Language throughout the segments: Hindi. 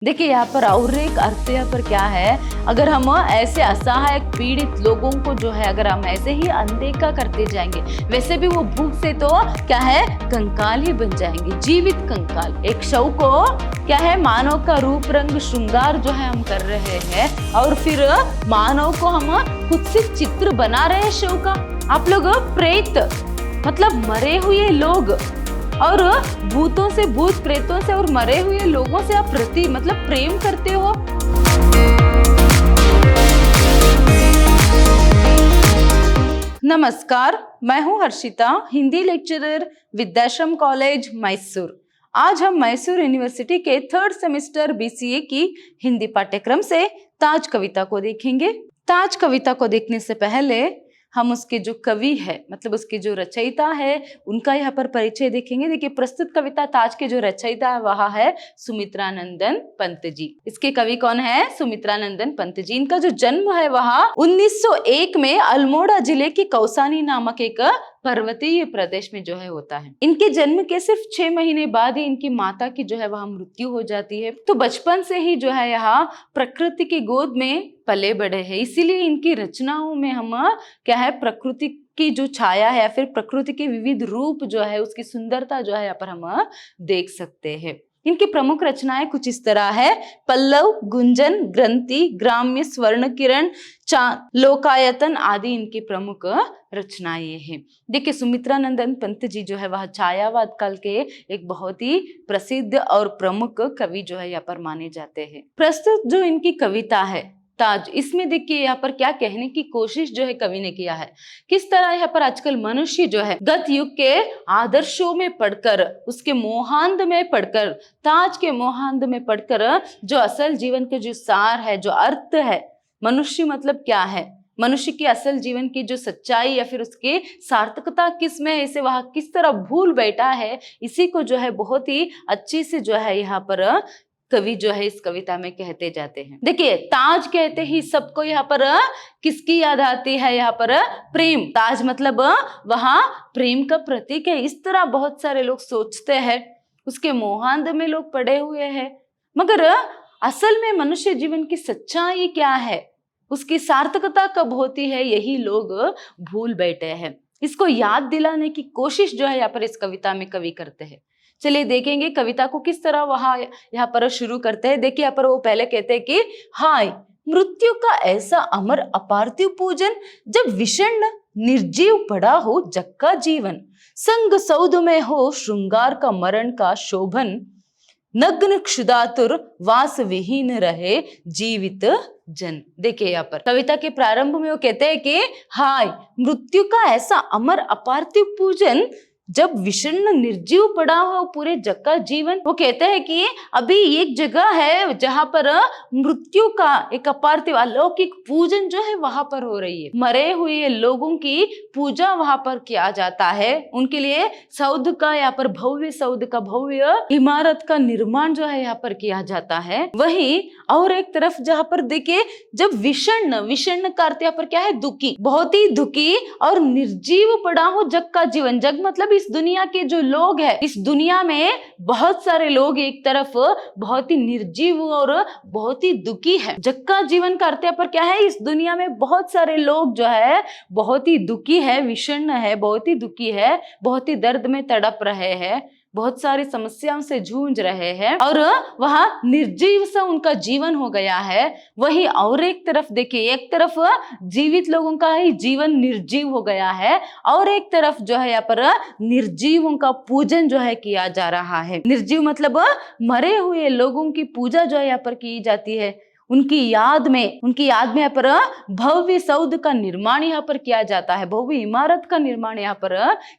देखिए यहाँ पर और एक अर्थ यहाँ पर क्या है, अगर हम ऐसे असहाय पीड़ित लोगों को जो है अगर हम ऐसे ही अनदेखा करते जाएंगे, वैसे भी वो भूख से तो क्या है कंकाल ही बन जाएंगे, जीवित कंकाल। एक शव को क्या है मानव का रूप रंग श्रृंगार जो है हम कर रहे हैं और फिर मानव को हम खुद से चित्र बना रहे हैं शव का। आप लोग प्रेत मतलब मरे हुए लोग और भूतों से, भूत प्रेतों से और मरे हुए लोगों से आप प्रति मतलब प्रेम करते हो। नमस्कार, मैं हूं हर्षिता, हिंदी लेक्चरर, विद्याश्रम कॉलेज मैसूर। आज हम मैसूर यूनिवर्सिटी के 3rd सेमेस्टर BCA की हिंदी पाठ्यक्रम से ताज कविता को देखेंगे। ताज कविता को देखने से पहले हम उसके जो कवि है मतलब उसके जो रचयिता है उनका यहाँ पर परिचय देखेंगे। देखिए प्रस्तुत कविता ताज के जो रचयिता है वह है सुमित्रानंदन पंत जी। इसके कवि कौन है? सुमित्रानंदन पंत जी। इनका जो जन्म है वह 1901 में अल्मोड़ा जिले की कौसानी नामक एक पर्वतीय प्रदेश में जो है होता है। इनके जन्म के सिर्फ 6 महीने बाद ही इनकी माता की जो है वह मृत्यु हो जाती है। तो बचपन से ही जो है यहाँ प्रकृति की गोद में पले बड़े हैं, इसीलिए इनकी रचनाओं में हम क्या है प्रकृति की जो छाया है या फिर प्रकृति के विविध रूप जो है उसकी सुंदरता जो है यहाँ पर हम देख सकते हैं। इनकी प्रमुख रचनाएं कुछ इस तरह है। पल्लव, गुंजन, ग्रंथि, ग्राम्य, स्वर्ण किरण, लोकायतन आदि इनकी प्रमुख रचनाएं हैं। देखिए सुमित्रानंदन पंत जी जो है वह छायावाद काल के एक बहुत ही प्रसिद्ध और प्रमुख कवि जो है यहाँ पर माने जाते हैं। प्रस्तुत जो इनकी कविता है ताज, इसमें देखिए यहाँ पर क्या कहने की कोशिश जो है कवि ने किया है, किस तरह यहाँ पर आजकल मनुष्य जो है गत युग के आदर्शों में पढ़कर, उसके मोहांध में पढ़कर, ताज के मोहांध में पढ़कर जो असल जीवन के जो सार है, जो अर्थ है, मनुष्य मतलब क्या है, मनुष्य की असल जीवन की जो सच्चाई या फिर उसकी सार्थकता किस में है, इसे वह किस तरह भूल बैठा है, इसी को जो है बहुत ही अच्छी से जो है यहाँ पर कवि जो है इस कविता में कहते जाते हैं। देखिए ताज कहते ही सबको यहाँ पर किसकी याद आती है? यहाँ पर प्रेम। ताज मतलब वहां प्रेम का प्रतीक है, इस तरह बहुत सारे लोग सोचते हैं। उसके मोहांध में लोग पड़े हुए हैं, मगर असल में मनुष्य जीवन की सच्चाई क्या है, उसकी सार्थकता कब होती है, यही लोग भूल बैठे हैं। इसको याद दिलाने की कोशिश जो है यहाँ पर इस कविता में कवि करते हैं। चलिए देखेंगे कविता को किस तरह वहां यहाँ पर शुरू करते हैं। देखिए यहाँ पर वो पहले कहते हैं कि हाय मृत्यु का ऐसा अमर अपार्थिव पूजन, जब विषण निर्जीव पड़ा हो जग का जीवन, संग सौध में हो श्रृंगार का मरण का शोभन, नग्न क्षुधातुर वास विहीन रहे जीवित जन। देखिए यहाँ पर कविता के प्रारंभ में वो कहते हैं कि हाय मृत्यु का ऐसा अमर अपार्थिव पूजन, जब विषण निर्जीव पड़ा हो पूरे जग का जीवन। वो कहते हैं कि अभी एक जगह है जहां पर मृत्यु का एक अपार्थिव अलौकिक पूजन जो है वहां पर हो रही है। मरे हुए लोगों की पूजा वहां पर किया जाता है, उनके लिए सौध का यहाँ पर भव्य सौध का भव्य इमारत का निर्माण जो है यहाँ पर किया जाता है। वहीं और एक तरफ जहां पर देखिए जब विषण का अर्थ यहाँ पर क्या है? दुखी, बहुत ही दुखी और निर्जीव पड़ा हो जग का जीवन। जग मतलब इस दुनिया के जो लोग हैं, इस दुनिया में बहुत सारे लोग एक तरफ बहुत ही निर्जीव और बहुत ही दुखी है। जग का जीवन का अर्थ पर क्या है? इस दुनिया में बहुत सारे लोग जो है बहुत ही दुखी है, विषण्ण है, बहुत ही दुखी है, बहुत ही दर्द में तड़प रहे हैं, बहुत सारी समस्याओं से जूझ रहे हैं और वहां निर्जीव सा उनका जीवन हो गया है। वहीं और एक तरफ देखिए, एक तरफ जीवित लोगों का ही जीवन निर्जीव हो गया है और एक तरफ जो है यहाँ पर निर्जीवों का पूजन जो है किया जा रहा है। निर्जीव मतलब मरे हुए लोगों की पूजा जो है यहाँ पर की जाती है। उनकी याद में यहाँ पर भव्य सौध का निर्माण यहाँ पर किया जाता है, भव्य इमारत का निर्माण यहाँ पर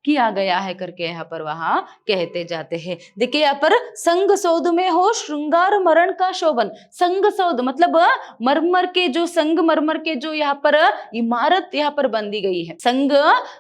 किया गया है करके यहाँ पर वहां कहते जाते हैं। देखिए यहाँ पर संग सौध में हो श्रृंगार मरण का शोभन। संग सौध मतलब मरमर के जो यहाँ पर इमारत यहाँ पर बांधी गई है, संग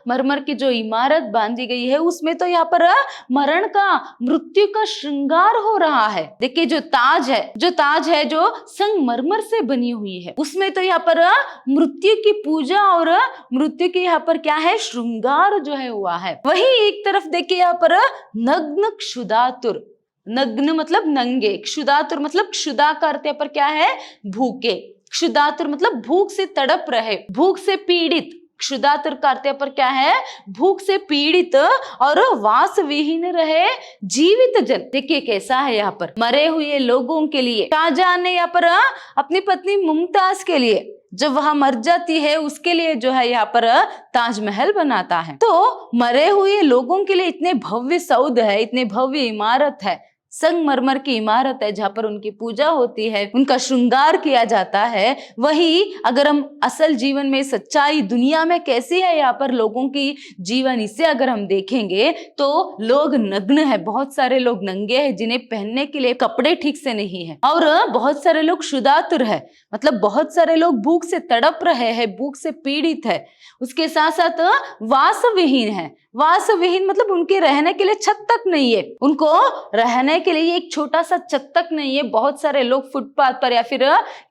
मरमर की जो इमारत बांधी गई है उसमें तो यहाँ पर मरण का, मृत्यु का श्रृंगार हो रहा है। देखिए जो ताज है जो संग मरमर से बनी हुई है, उसमें तो यहाँ पर मृत्यु की पूजा और मृत्यु की यहाँ पर क्या है? श्रृंगार जो है हुआ है। वही एक तरफ देखिए यहाँ पर नग्न क्षुधातुर, नग्न मतलब नंगे, क्षुधातुर मतलब क्षुधा का अर्थ यहाँ पर क्या है, भूखे, क्षुधातुर मतलब भूख से तड़प रहे, भूख से पीड़ित, क्षुधातुर का अर्थ यहाँ पर क्या है, भूख से पीड़ित, और वास विहीन रहे जीवित जन। देखिए कैसा है यहाँ पर, मरे हुए लोगों के लिए शाहजहां ने यहाँ पर अपनी पत्नी मुमताज के लिए जब वह मर जाती है उसके लिए जो है यहाँ पर ताजमहल बनाता है। तो मरे हुए लोगों के लिए इतने भव्य सौध है, इतने भव्य इमारत है, संगमरमर की इमारत है जहां पर उनकी पूजा होती है, उनका श्रृंगार किया जाता है। वही अगर हम असल जीवन में सच्चाई दुनिया में कैसी है यहाँ पर लोगों की जीवन, इसे अगर हम देखेंगे तो लोग नग्न है, बहुत सारे लोग नंगे हैं जिन्हें पहनने के लिए कपड़े ठीक से नहीं है, और बहुत सारे लोग क्षुधातुर है मतलब बहुत सारे लोग भूख से तड़प रहे हैं, भूख से पीड़ित है। उसके साथ साथ वास विहीन है, वास विहीन मतलब उनके रहने के लिए छत तक नहीं है, उनको रहने के लिए एक छोटा सा छत तक नहीं है। बहुत सारे लोग फुटपाथ पर या फिर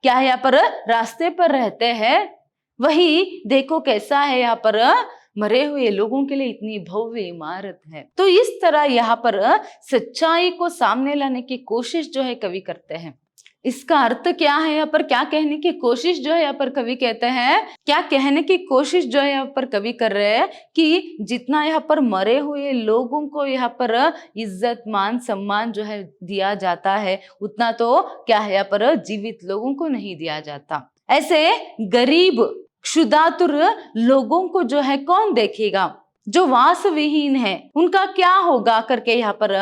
क्या है यहाँ पर रास्ते पर रहते हैं। वही देखो कैसा है यहाँ पर मरे हुए लोगों के लिए इतनी भव्य इमारत है। तो इस तरह यहाँ पर सच्चाई को सामने लाने की कोशिश जो है कवि करते हैं। इसका अर्थ क्या है यहाँ पर, क्या कहने की कोशिश जो है यहाँ पर कवि कहते हैं, क्या कहने की कोशिश जो है यहाँ पर कवि कर रहे हैं कि जितना यहाँ पर मरे हुए लोगों को यहाँ पर इज्जत मान सम्मान जो है दिया जाता है उतना तो क्या है यहाँ पर जीवित लोगों को नहीं दिया जाता। ऐसे गरीब क्षुधातुर लोगों को जो है कौन देखेगा, जो वास विहीन है उनका क्या होगा करके यहाँ पर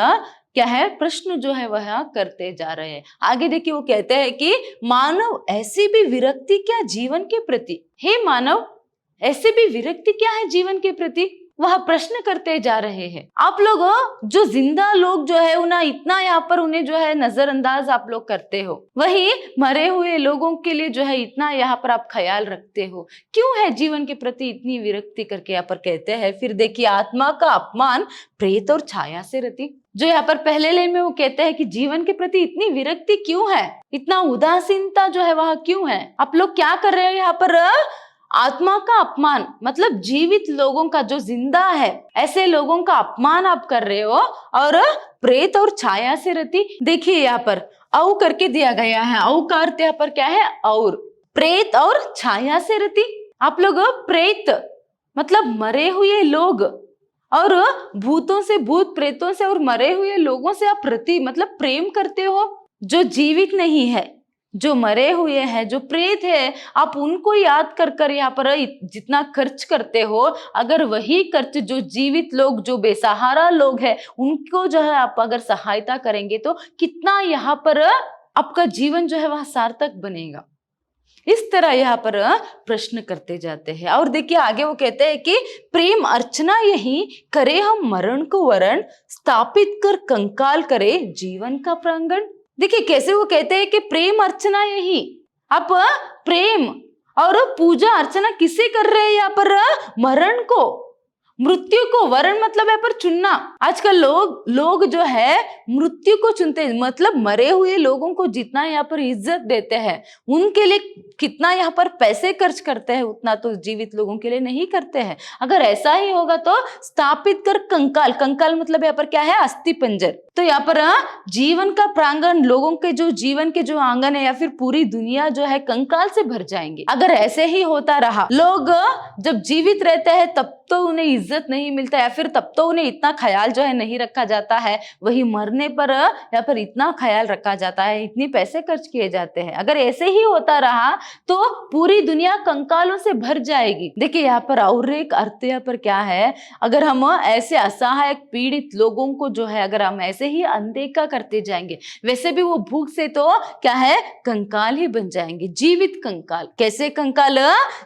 क्या है प्रश्न जो है वह करते जा रहे हैं। आगे देखिए वो कहते हैं कि मानव ऐसी भी विरक्ति क्या जीवन के प्रति, हे मानव ऐसी भी विरक्ति क्या है जीवन के प्रति, वह प्रश्न करते जा रहे हैं। आप लोग जो जिंदा लोग जो है उन्हें इतना यहाँ पर उन्हें जो है नजरअंदाज आप लोग करते हो, वही मरे हुए लोगों के लिए जो है इतना यहाँ पर आप ख्याल रखते हो, क्यों है जीवन के प्रति इतनी विरक्ति करके यहाँ पर कहते हैं। फिर देखिए आत्मा का अपमान प्रेत और छाया से रति, जो यहाँ पर पहले लाइन में वो कहते हैं कि जीवन के प्रति इतनी विरक्ति क्यों है, इतना उदासीनता जो है वह क्यों है। आप लोग क्या कर रहे हो यहाँ पर, आत्मा का अपमान मतलब जीवित लोगों का, जो जिंदा है ऐसे लोगों का अपमान आप कर रहे हो, और प्रेत और छाया से रति। देखिए यहाँ पर औ करके दिया गया है, औ का अर्थ यहाँ पर क्या है और, प्रेत और छाया से रति। आप लोग प्रेत मतलब मरे हुए लोग, और भूतों से, भूत प्रेतों से और मरे हुए लोगों से आप रति मतलब प्रेम करते हो। जो जीवित नहीं है, जो मरे हुए हैं, जो प्रेत है, आप उनको याद कर कर यहाँ पर जितना खर्च करते हो, अगर वही खर्च जो जीवित लोग, जो बेसहारा लोग हैं उनको जो है आप अगर सहायता करेंगे तो कितना यहाँ पर आपका जीवन जो है वह सार्थक बनेगा। इस तरह यहाँ पर प्रश्न करते जाते हैं। और देखिए आगे वो कहते हैं कि प्रेम अर्चना यही करे हम मरण को वरण, स्थापित कर कंकाल करे जीवन का प्रांगण। देखिए कैसे वो कहते हैं कि प्रेम अर्चना यही, आप प्रेम और पूजा अर्चना किसे कर रहे हैं यहाँ पर, मरण को, मृत्यु को। वरण मतलब यहाँ पर चुनना। आजकल लोग जो है मृत्यु को चुनते हैं, मतलब मरे हुए लोगों को जितना यहाँ पर इज्जत देते हैं, उनके लिए कितना यहाँ पर पैसे खर्च करते हैं, उतना तो जीवित लोगों के लिए नहीं करते हैं। अगर ऐसा ही होगा तो स्थापित कर कंकाल, कंकाल मतलब यहाँ पर क्या है, अस्थि पंजर। तो यहाँ पर जीवन का प्रांगण, लोगों के जो जीवन के जो आंगन है या फिर पूरी दुनिया जो है कंकाल से भर जाएंगे। अगर ऐसे ही होता रहा, लोग जब जीवित रहते हैं तब तो उन्हें इज्जत नहीं मिलता, या फिर तब तो उन्हें इतना ख्याल जो है नहीं रखा जाता है, वही मरने पर यहाँ पर इतना ख्याल रखा जाता है, इतने पैसे खर्च किए जाते हैं। अगर ऐसे ही होता रहा तो पूरी दुनिया कंकालों से भर जाएगी। देखिए यहाँ पर और एक अर्थ यहाँ पर क्या है, अगर हम ऐसे असहाय पीड़ित लोगों को जो है अगर हम ऐसे ही अनदेखा करते जाएंगे, वैसे भी वो भूख से तो क्या है कंकाल ही बन जाएंगे, जीवित कंकाल। कैसे कंकाल,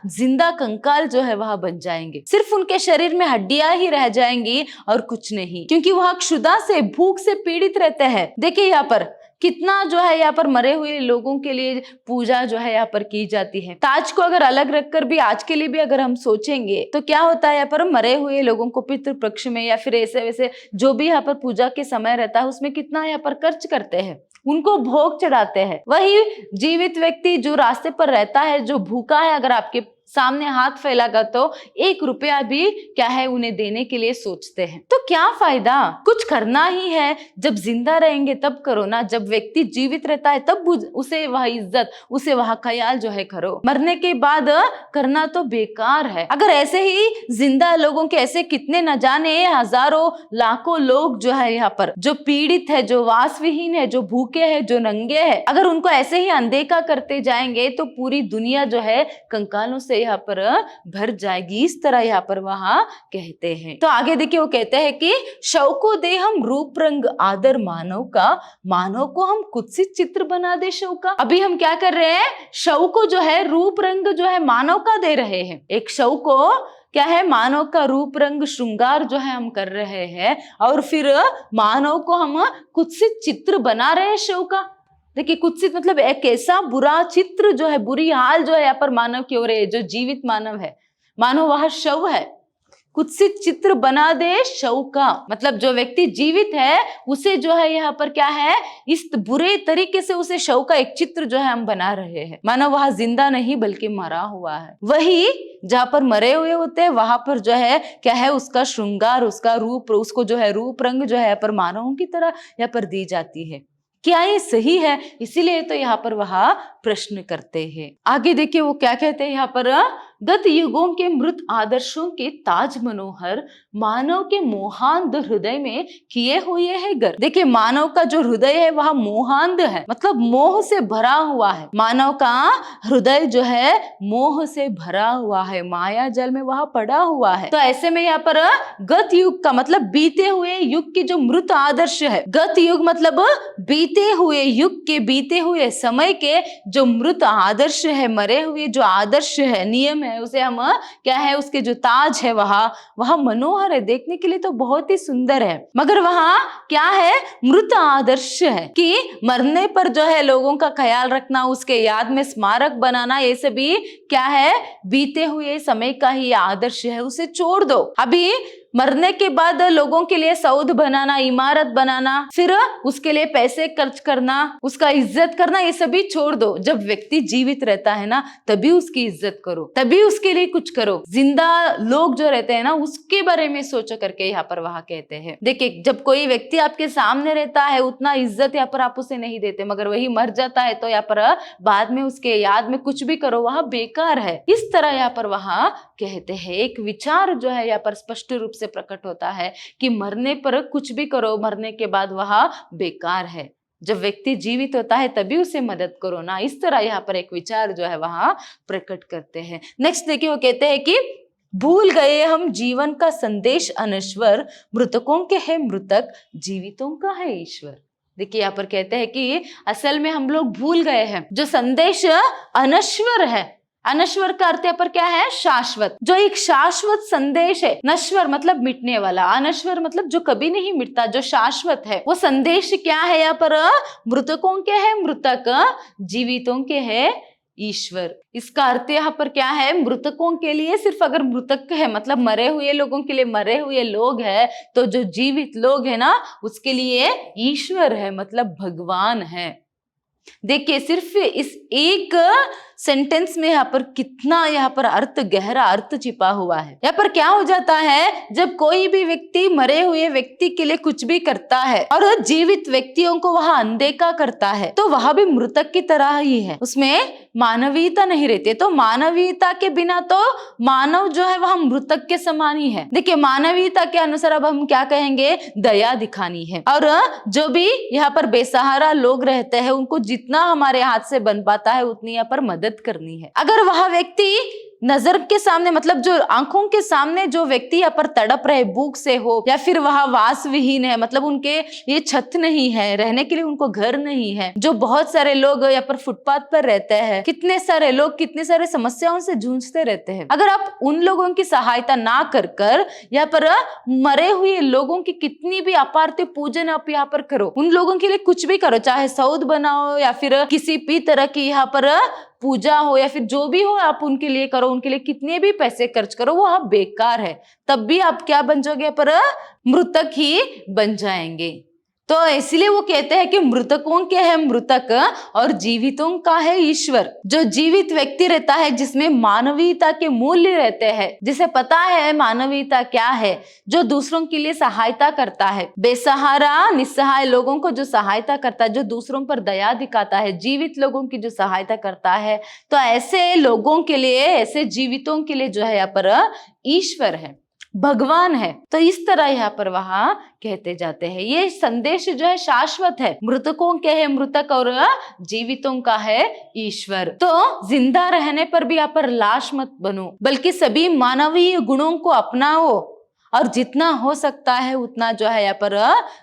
जिंदा कंकाल जो है वह बन जाएंगे, सिर्फ उनके शरीर में हड्डियां ही रह जाएंगी और कुछ नहीं, क्योंकि वह क्षुधा से, भूख से पीड़ित रहते हैं। देखिए यहाँ पर कितना जो है यहाँ पर मरे हुए लोगों के लिए पूजा जो है यहाँ पर की जाती है। ताज को अगर अलग रखकर भी आज के लिए भी अगर हम सोचेंगे तो क्या होता है, यहाँ पर मरे हुए लोगों को पितृ पक्ष में या फिर ऐसे वैसे जो भी यहाँ पर पूजा के समय रहता है उसमें कितना यहाँ पर खर्च करते हैं, उनको भोग चढ़ाते हैं। वही जीवित व्यक्ति जो रास्ते पर रहता है, जो भूखा है, अगर आपके सामने हाथ फैलागा तो 1 रुपया भी क्या है उन्हें देने के लिए सोचते हैं। तो क्या फायदा, कुछ करना ही है, जब जिंदा रहेंगे तब करो ना, जब व्यक्ति जीवित रहता है तब उसे वह इज्जत, उसे वह ख्याल जो है करो, मरने के बाद करना तो बेकार है। अगर ऐसे ही जिंदा लोगों के ऐसे कितने न जाने हजारों लाखों लोग जो है यहाँ पर जो पीड़ित है, जो वासविहीन है, जो भूखे हैं, जो नंगे हैं, अगर उनको ऐसे ही अनदेखा करते जाएंगे तो पूरी दुनिया जो है कंकालों से यहाँ पर भर जाएगी। इस तरह यहाँ पर वहां कहते हैं। तो आगे देखिए वो कहते हैं कि शव को दे हम रूप रंग आदर मानव का, मानव को हम कुत्सित चित्र बना दे शव का। अभी हम क्या कर रहे हैं, शव को जो है रूप रंग जो है मानव का दे रहे हैं। एक शव को क्या है, मानव का रूप रंग श्रृंगार जो है हम कर रहे हैं, और फिर मानव को हम कुत्सित चित्र बना रहे हैं शव का। देखिए कुत्सित मतलब एक ऐसा बुरा चित्र जो है, बुरी हाल जो है यहाँ पर मानव की हो रही है। जो जीवित मानव है, मानव वह शव है, कुत्सित चित्र बना दे शव का, मतलब जो व्यक्ति जीवित है उसे जो है यहाँ पर क्या है, इस बुरे तरीके से उसे शव का एक चित्र जो है हम बना रहे हैं। मानो वहां जिंदा नहीं बल्कि मरा हुआ है। वही जहां पर मरे हुए होते हैं वहां पर जो है क्या है, उसका श्रृंगार, उसका रूप, उसको जो है रूप रंग जो है यहाँ पर मानवों की तरह यहाँ पर दी जाती है। क्या ये सही है? इसीलिए तो यहाँ पर वह प्रश्न करते हैं। आगे देखिए वो क्या कहते हैं यहाँ पर, गत युगों के मृत आदर्शों के ताज मनोहर मानव के मोहांध हृदय में किए हुए है गर। देखिए मानव का जो हृदय है वह मोहांध है, मतलब मोह से भरा हुआ है। मानव का हृदय जो है मोह से भरा हुआ है, माया जल में वह पड़ा हुआ है। तो ऐसे में यहाँ पर गत युग का मतलब बीते हुए युग के जो मृत आदर्श है, गत युग मतलब बीते हुए युग के, बीते हुए समय के जो मृत आदर्श है, मरे हुए जो आदर्श है, नियम है, उसे हम क्या है, उसके जो ताज है वह मनोहर है, देखने के लिए तो बहुत ही सुंदर है, मगर वहां क्या है, मृत आदर्श है कि मरने पर जो है लोगों का ख्याल रखना, उसके याद में स्मारक बनाना, ये सभी क्या है, बीते हुए समय का ही आदर्श है, उसे छोड़ दो। अभी मरने के बाद लोगों के लिए सौध बनाना, इमारत बनाना, फिर उसके लिए पैसे खर्च करना, उसका इज्जत करना, ये सभी छोड़ दो। जब व्यक्ति जीवित रहता है ना तभी उसकी इज्जत करो, तभी उसके लिए कुछ करो। जिंदा लोग जो रहते हैं ना उसके बारे में सोचो करके यहाँ पर वहां कहते हैं। देखिए जब कोई व्यक्ति आपके सामने रहता है उतना इज्जत यहाँ पर आप उसे नहीं देते, मगर वही मर जाता है तो यहाँ पर बाद में उसके याद में कुछ भी करो वह बेकार है। इस तरह यहाँ पर वहां कहते हैं। एक विचार जो है यहाँ पर स्पष्ट रूप से प्रकट होता है कि मरने पर कुछ भी करो, मरने के बाद वह बेकार है। जब व्यक्ति जीवित होता है तभी उसे मदद करो ना। इस तरह यहाँ पर एक विचार जो है वहां प्रकट करते हैं। नेक्स्ट देखिए वो कहते हैं कि भूल गए हम जीवन का संदेश अनश्वर, मृतकों के है मृतक, जीवितों का है ईश्वर। देखिए यहाँ पर कहते हैं कि असल में हम लोग भूल गए हैं जो संदेश अनश्वर है। अनश्वर का अर्थ यहाँ पर क्या है, शाश्वत। जो एक शाश्वत संदेश है, नश्वर मतलब मिटने वाला, अनश्वर मतलब जो कभी नहीं मिटता, जो शाश्वत है, वो संदेश क्या है यहाँ पर, मृतकों के है मृतक, जीवितों के है ईश्वर। इसका अर्थ यहाँ पर क्या है, मृतकों के लिए सिर्फ अगर मृतक है मतलब मरे हुए लोगों के लिए मरे हुए लोग है, तो जो जीवित लोग है ना उसके लिए ईश्वर है मतलब भगवान है। देखिए सिर्फ इस एक सेंटेंस में यहाँ पर कितना यहाँ पर अर्थ, गहरा अर्थ छिपा हुआ है। यहाँ पर क्या हो जाता है, जब कोई भी व्यक्ति मरे हुए व्यक्ति के लिए कुछ भी करता है और जीवित व्यक्तियों को वह अनदेखा करता है तो वह भी मृतक की तरह ही है, उसमें मानवीयता नहीं रहती। तो मानवीयता के बिना तो मानव जो है वह मृतक के समान ही है। देखिए मानवीयता के अनुसार अब हम क्या कहेंगे, दया दिखानी है, और जो भी यहाँ पर बेसहारा लोग रहते हैं उनको जितना हमारे हाथ से बन पाता है उतनी यहाँ पर मदद करनी है। अगर वह व्यक्ति नजर के सामने मतलब जो आंखों के सामने जो व्यक्ति यहाँ पर तड़प रहे भूख से हो, या फिर वह वास विहीन है मतलब उनके ये छत नहीं है, रहने के लिए उनको घर नहीं है, जो बहुत सारे लोग यहाँ पर फुटपाथ पर रहते हैं, कितने सारे लोग कितने सारे समस्याओं से जूझते रहते हैं। अगर आप उन लोगों की सहायता ना कर यहाँ पर मरे हुए लोगों की कितनी भी अपार्थिव पूजन आप यहाँ पर करो, उन लोगों के लिए कुछ भी करो, चाहे सौद बनाओ या फिर किसी भी तरह की यहाँ पर पूजा हो या फिर जो भी हो आप उनके लिए करो, उनके लिए कितने भी पैसे खर्च करो, वो आप बेकार है। तब भी आप क्या बन जाओगे, पर मृतक ही बन जाएंगे। तो इसलिए वो कहते हैं कि मृतकों के है मृतक और जीवितों का है ईश्वर। जो जीवित व्यक्ति रहता है, जिसमें मानवीयता के मूल्य रहते हैं, जिसे पता है मानवीयता क्या है, जो दूसरों के लिए सहायता करता है, बेसहारा निस्सहाय लोगों को जो सहायता करता है, जो दूसरों पर दया दिखाता है, जीवित लोगों की जो सहायता करता है, तो ऐसे लोगों के लिए, ऐसे जीवितों के लिए जो है यहाँ पर ईश्वर है, भगवान है। तो इस तरह यहाँ पर वहां कहते जाते हैं। ये संदेश जो है शाश्वत है। मृतकों के है मृतक और जीवितों का है ईश्वर। तो जिंदा रहने पर भी यहाँ पर लाश मत बनो, बल्कि सभी मानवीय गुणों को अपनाओ और जितना हो सकता है उतना जो है यहाँ पर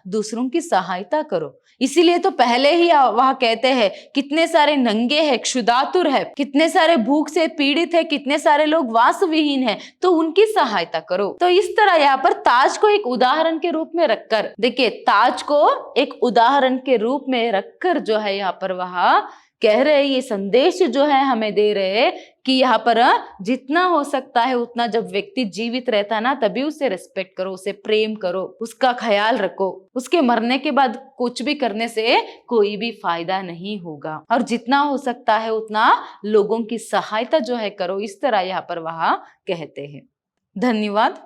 दूसरों की सहायता करो। इसीलिए तो पहले ही वह कहते हैं, कितने सारे नंगे हैं, क्षुधातुर है, कितने सारे भूख से पीड़ित है, कितने सारे लोग वास विहीन है, तो उनकी सहायता करो। तो इस तरह यहाँ पर ताज को एक उदाहरण के रूप में रखकर, देखिए ताज को एक उदाहरण के रूप में रखकर जो है यहाँ पर वह कह रहे, ये संदेश जो है हमें दे रहे कि यहाँ पर जितना हो सकता है उतना, जब व्यक्ति जीवित रहता है ना, तभी उसे रिस्पेक्ट करो, उसे प्रेम करो, उसका ख्याल रखो। उसके मरने के बाद कुछ भी करने से कोई भी फायदा नहीं होगा, और जितना हो सकता है उतना लोगों की सहायता जो है करो। इस तरह यहाँ पर वह कहते हैं। धन्यवाद।